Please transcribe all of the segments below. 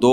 2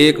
1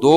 2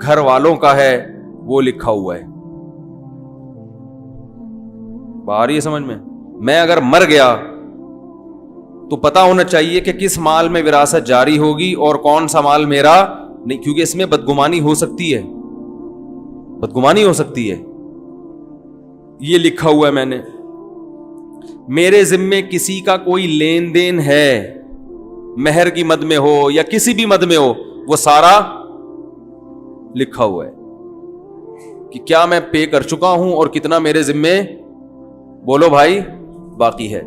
گھر والوں کا ہے وہ لکھا ہوا ہے. باہر یہ سمجھ میں اگر مر گیا تو پتا ہونا چاہیے کہ کس مال میں وراثت جاری ہوگی اور کون سا مال میرا نہیں, کیونکہ اس میں بدگمانی ہو سکتی ہے, بدگمانی ہو سکتی ہے. یہ لکھا ہوا ہے میں نے. میرے ذمے کسی کا کوئی لین دین ہے, مہر کی مد میں ہو یا کسی بھی مد میں ہو, وہ سارا لکھا ہوا ہے کہ کیا میں پے کر چکا ہوں اور کتنا میرے ذمے بولو بھائی باقی ہے.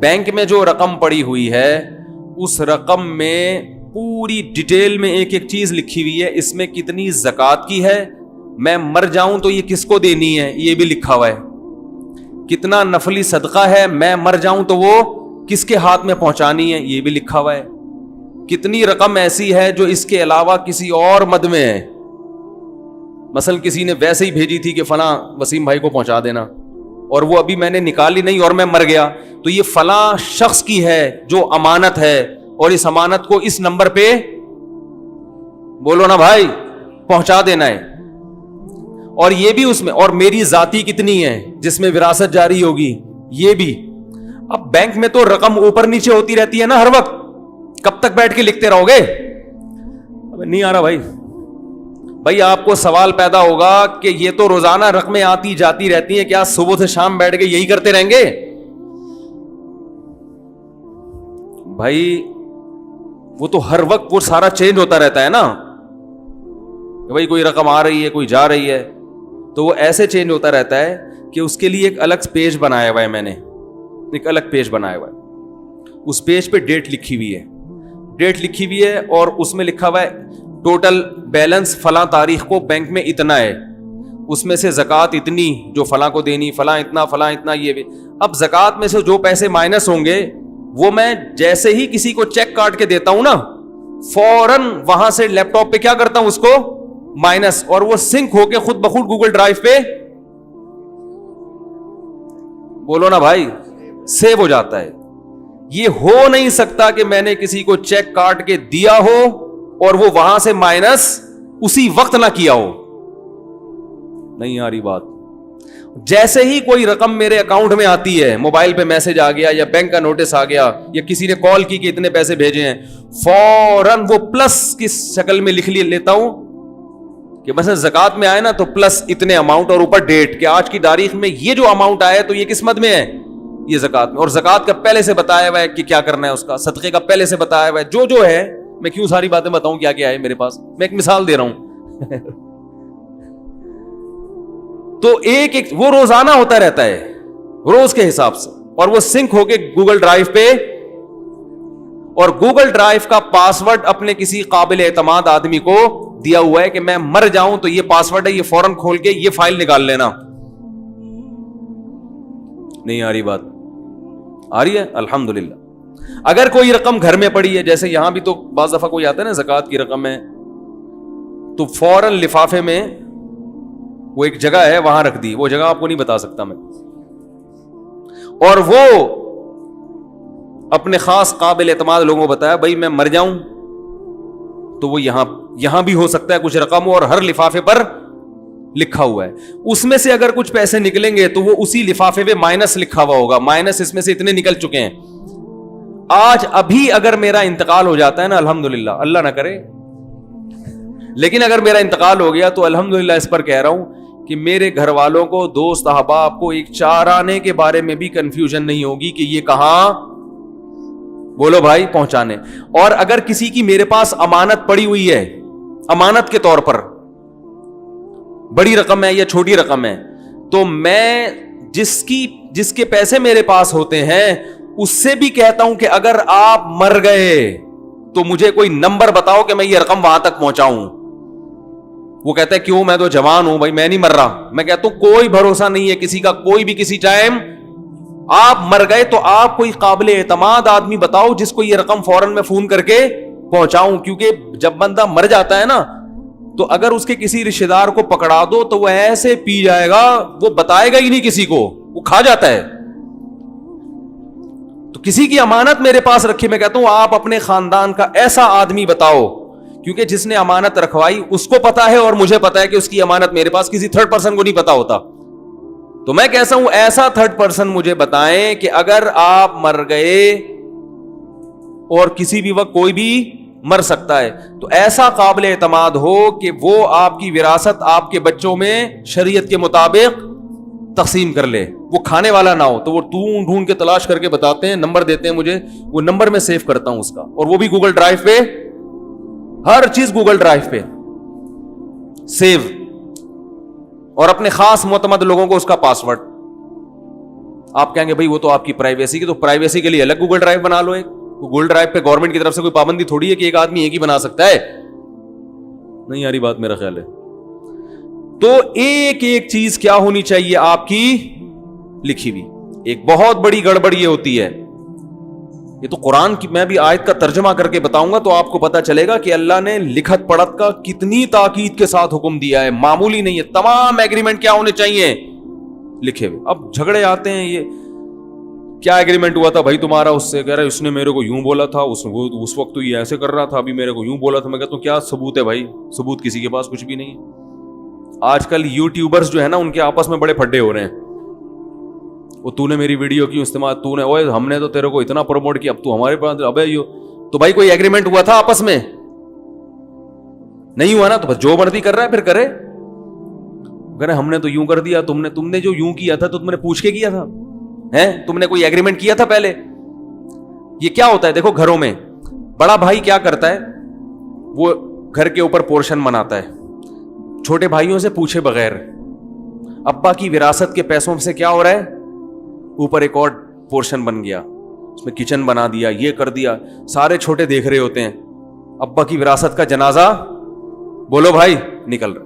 بینک میں جو رقم پڑی ہوئی ہے اس رقم میں پوری ڈیٹیل میں ایک ایک چیز لکھی ہوئی ہے. اس میں کتنی زکوٰۃ کی ہے, میں مر جاؤں تو یہ کس کو دینی ہے یہ بھی لکھا ہوا ہے. کتنا نفلی صدقہ ہے, میں مر جاؤں تو وہ کس کے ہاتھ میں پہنچانی ہے یہ بھی لکھا ہوا ہے. کتنی رقم ایسی ہے جو اس کے علاوہ کسی اور مد میں ہے, مثلا کسی نے ویسے ہی بھیجی تھی کہ فلاں وسیم بھائی کو پہنچا دینا, اور وہ ابھی میں نے نکالی نہیں اور میں مر گیا, تو یہ فلاں شخص کی ہے جو امانت ہے, اور اس امانت کو اس نمبر پہ بولو نا بھائی پہنچا دینا ہے. اور یہ بھی اس میں, اور میری ذاتی کتنی ہے جس میں وراثت جاری ہوگی یہ بھی. اب بینک میں تو رقم اوپر نیچے ہوتی رہتی ہے نا ہر وقت, کب تک بیٹھ کے لکھتے رہو گے؟ نہیں آ رہا بھائی آپ کو سوال پیدا ہوگا کہ یہ تو روزانہ رقمیں آتی جاتی رہتی ہیں, کیا صبح سے شام بیٹھ کے یہی کرتے رہیں گے؟ بھائی وہ تو ہر وقت وہ سارا چینج ہوتا رہتا ہے نا, بھائی کوئی رقم آ رہی ہے کوئی جا رہی ہے, تو وہ ایسے چینج ہوتا رہتا ہے کہ اس کے لیے ایک الگ پیج بنایا ہوا ہے میں نے, ایک الگ پیج بنایا ہوا ہے. اس پیج پہ ڈیٹ لکھی ہوئی ہے, ڈیٹ لکھی ہوئی ہے, اور اس میں لکھا ہوا ہے ٹوٹل بیلنس فلاں تاریخ کو بینک میں اتنا ہے, اس میں سے زکوٰۃ اتنی جو فلاں کو دینی, فلاں اتنا یہ بھی. اب زکوٰۃ میں سے جو پیسے مائنس ہوں گے وہ میں جیسے ہی کسی کو چیک کاٹ کے دیتا ہوں نا, فوراً وہاں سے لیپ ٹاپ پہ کیا کرتا ہوں اس کو مائنس, اور وہ سنک ہو کے خود بخود گوگل ڈرائیو پہ بولو نا بھائی سیو ہو جاتا ہے. یہ ہو نہیں سکتا کہ میں نے کسی کو چیک کاٹ کے دیا ہو اور وہ وہاں سے مائنس اسی وقت نہ کیا ہو. نہیں آ رہی بات؟ جیسے ہی کوئی رقم میرے اکاؤنٹ میں آتی ہے, موبائل پہ میسج آ گیا یا بینک کا نوٹس آ گیا یا کسی نے کال کی کہ اتنے پیسے بھیجے ہیں, فوراً وہ پلس کی شکل میں لکھ لیتا ہوں کہ مثلا زکوٰۃ میں آئے نا تو پلس اتنے اماؤنٹ اور اوپر ڈیٹ کہ آج کی تاریخ میں یہ جو اماؤنٹ آیا تو یہ کس مد میں ہے, یہ زکوٰۃ میں. اور زکوٰۃ کا پہلے سے بتایا ہوا ہے کہ کیا کرنا ہے, اس کا صدقے کا پہلے سے بتایا ہوا ہے جو ہے. میں کیوں ساری باتیں بتاؤں کیا کیا ہے میرے پاس, میں ایک مثال دے رہا ہوں. تو ایک وہ روزانہ ہوتا رہتا ہے روز کے حساب سے, اور وہ سنک ہو کے گوگل ڈرائیو پہ, اور گوگل ڈرائیو کا پاسورڈ اپنے کسی قابل اعتماد آدمی کو دیا ہوا ہے کہ میں مر جاؤں تو یہ پاسورڈ ہے, یہ فوراً کھول کے یہ فائل نکال لینا. نہیں آ رہی بات؟ آ رہی ہے الحمدللہ. اگر کوئی رقم گھر میں پڑی ہے, جیسے یہاں بھی تو بعض دفعہ کوئی آتا ہے نا زکوٰۃ کی رقم ہے, تو فوراً لفافے میں وہ ایک جگہ ہے وہاں رکھ دی, وہ جگہ آپ کو نہیں بتا سکتا میں, اور وہ اپنے خاص قابل اعتماد لوگوں کو بتایا بھائی میں مر جاؤں تو وہ یہاں بھی ہو سکتا ہے کچھ رقم, اور ہر لفافے پر لکھا ہوا ہے. اس میں سے اگر کچھ پیسے نکلیں گے تو وہ اسی لفافے پہ مائنس لکھا ہوا ہوگا, مائنس اس میں سے اتنے نکل چکے ہیں. آج ابھی اگر میرا انتقال ہو جاتا ہے نا, الحمدللہ, اللہ نہ کرے, لیکن اگر میرا انتقال ہو گیا تو الحمدللہ اس پر کہہ رہا ہوں کہ میرے گھر والوں کو, دوست احباب کو ایک چارانے کے بارے میں بھی کنفیوژن نہیں ہوگی کہ یہ کہاں بولو بھائی پہنچانے. اور اگر کسی کی میرے پاس امانت پڑی ہوئی ہے, امانت کے طور پر بڑی رقم ہے یا چھوٹی رقم ہے, تو میں جس کے پیسے میرے پاس ہوتے ہیں اس سے بھی کہتا ہوں کہ اگر آپ مر گئے تو مجھے کوئی نمبر بتاؤ کہ میں یہ رقم وہاں تک پہنچاؤں. وہ کہتا ہے کیوں, میں تو جوان ہوں بھائی, میں نہیں مر رہا. میں کہتا ہوں کوئی بھروسہ نہیں ہے کسی کا, کوئی بھی کسی ٹائم آپ مر گئے تو آپ کوئی قابل اعتماد آدمی بتاؤ جس کو یہ رقم فوراً میں فون کر کے پہنچاؤں. کیونکہ جب بندہ مر جاتا ہے نا تو اگر اس کے کسی رشتے دار کو پکڑا دو تو وہ ایسے پی جائے گا, وہ بتائے گا ہی نہیں کسی کو, وہ کھا جاتا ہے. تو کسی کی امانت میرے پاس رکھی, میں کہتا ہوں آپ اپنے خاندان کا ایسا آدمی بتاؤ کیونکہ جس نے امانت رکھوائی اس کو پتا ہے اور مجھے پتا ہے کہ اس کی امانت میرے پاس کسی تھرڈ پرسن کو نہیں پتا ہوتا. تو میں کیسا ہوں, ایسا تھرڈ پرسن مجھے بتائیں کہ اگر آپ مر گئے اور کسی بھی وقت کوئی بھی مر سکتا ہے, تو ایسا قابل اعتماد ہو کہ وہ آپ کی وراثت آپ کے بچوں میں شریعت کے مطابق تقسیم کر لے, وہ کھانے والا نہ ہو. تو وہ ڈھونڈ کے تلاش کر کے بتاتے ہیں, نمبر دیتے ہیں مجھے, وہ نمبر میں سیو کرتا ہوں اس کا, اور وہ بھی گوگل ڈرائیو پہ, ہر چیز گوگل ڈرائیو پہ سیو, اور اپنے خاص معتمد لوگوں کو اس کا پاسورڈ. آپ کہیں گے بھائی وہ تو آپ کی پرائیویسی کی, تو پرائیویسی کے لیے الگ گوگل ڈرائیو بنا لو. ایک گوگل ڈرائیو پہ گورنمنٹ کی طرف سے کوئی پابندی تھوڑی ہے کہ ایک آدمی ایک ہی بنا سکتا ہے, نہیں یاری بات میرا خیال ہے. تو ایک ایک چیز کیا ہونی چاہیے آپ کی لکھی ہوئی. ایک بہت بڑی گڑبڑ یہ ہوتی ہے, یہ تو قرآن کی میں بھی آیت کا ترجمہ کر کے بتاؤں گا تو آپ کو پتا چلے گا کہ اللہ نے لکھت پڑھت کا کتنی تاکید کے ساتھ حکم دیا ہے, معمولی نہیں ہے. تمام ایگریمنٹ کیا ہونے چاہیے, لکھے ہوئے. اب جھگڑے آتے ہیں, یہ کیا ایگریمنٹ ہوا تھا بھائی تمہارا اس سے, کہہ رہا ہے اس نے میرے کو یوں بولا تھا, اس وقت تو یہ ایسے کر رہا تھا, ابھی میرے کو یوں بولا تھا. میں کہتا ہوں کیا ثبوت ہے بھائی؟ ثبوت کسی کے پاس کچھ بھی نہیں ہے. آج کل یوٹیوبرز جو ہے نا, ان کے آپس میں بڑے پھڈے ہو رہے ہیں. وہ تو نے میری ویڈیو کیوں استعمال, تو نے, اوے ہم نے تو تیرے کو اتنا پروموٹ کیا, اب تو ہمارے پاس, ابے یو تو بھائی کوئی ایگریمنٹ ہوا تھا آپس میں؟ نہیں ہوا نا, تو بس جو مرضی کر رہا ہے پھر کرے. کہ ہم نے تو یوں کر دیا, تم نے جو یوں کیا تھا تو تم نے پوچھ کے کیا تھا, تم نے کوئی ایگریمنٹ کیا تھا پہلے؟ یہ کیا ہوتا ہے دیکھو, گھروں میں بڑا بھائی کیا کرتا ہے, وہ گھر کے اوپر پورشن بناتا ہے چھوٹے بھائیوں سے پوچھے بغیر. ابا کی وراثت کے پیسوں سے کیا ہو رہا ہے, اوپر ایک اور پورشن بن گیا, اس میں کچن بنا دیا, یہ کر دیا. سارے چھوٹے دیکھ رہے ہوتے ہیں, ابا کی وراثت کا جنازہ بولو بھائی نکل رہا.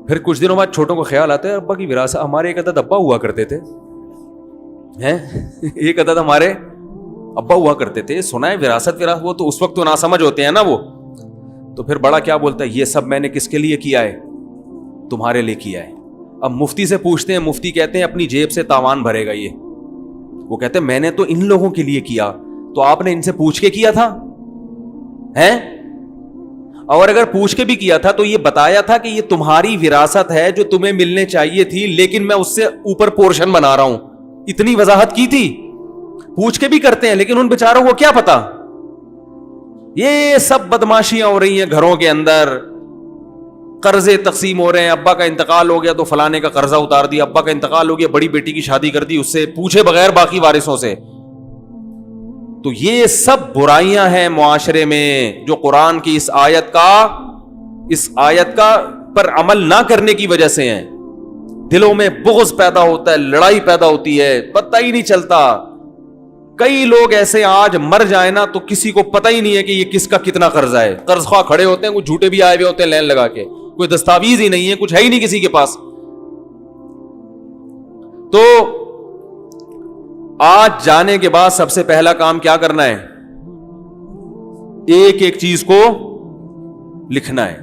پھر کچھ دنوں بعد چھوٹوں کو خیال آتا ہے ابا کی وراثت, ہمارے ایک عدد ابا ہوا کرتے تھے, ایک عدد ہمارے ابا ہوا کرتے تھے, سنا ہے وراثت, وہ تو اس وقت تو ناسمجھ ہوتے ہیں نا وہ. تو پھر بڑا کیا بولتا ہے, یہ سب میں نے کس کے لیے کیا ہے, تمہارے لیے کیا ہے. اب مفتی سے پوچھتے ہیں, مفتی کہتے ہیں اپنی جیب سے تاوان بھرے گا یہ. وہ کہتے ہیں میں نے تو ان لوگوں کے لیے کیا, تو آپ نے ان سے پوچھ کے کیا تھا ہیں؟ اور اگر پوچھ کے بھی کیا تھا تو یہ بتایا تھا کہ یہ تمہاری وراثت ہے جو تمہیں ملنے چاہیے تھی, لیکن میں اس سے اوپر پورشن بنا رہا ہوں. اتنی وضاحت کی تھی. پوچھ کے بھی کرتے ہیں لیکن ان بیچاروں کو کیا پتا. یہ سب بدماشیاں ہو رہی ہیں گھروں کے اندر, قرضے تقسیم ہو رہے ہیں. ابا کا انتقال ہو گیا تو فلانے کا قرضہ اتار دیا, ابا کا انتقال ہو گیا بڑی بیٹی کی شادی کر دی, اس سے پوچھے بغیر باقی وارثوں سے. تو یہ سب برائیاں ہیں معاشرے میں جو قرآن کی اس آیت کا پر عمل نہ کرنے کی وجہ سے ہیں. دلوں میں بغض پیدا ہوتا ہے, لڑائی پیدا ہوتی ہے, پتہ ہی نہیں چلتا. کئی لوگ ایسے آج مر جائیں نا تو کسی کو پتہ ہی نہیں ہے کہ یہ کس کا کتنا قرضہ ہے. قرض خواہ کھڑے ہوتے ہیں, کچھ جھوٹے بھی آئے ہوئے ہوتے ہیں لین لگا کے, کوئی دستاویز ہی نہیں ہے, کچھ ہے ہی نہیں کسی کے پاس. تو آج جانے کے بعد سب سے پہلا کام کیا کرنا ہے, ایک ایک چیز کو لکھنا ہے.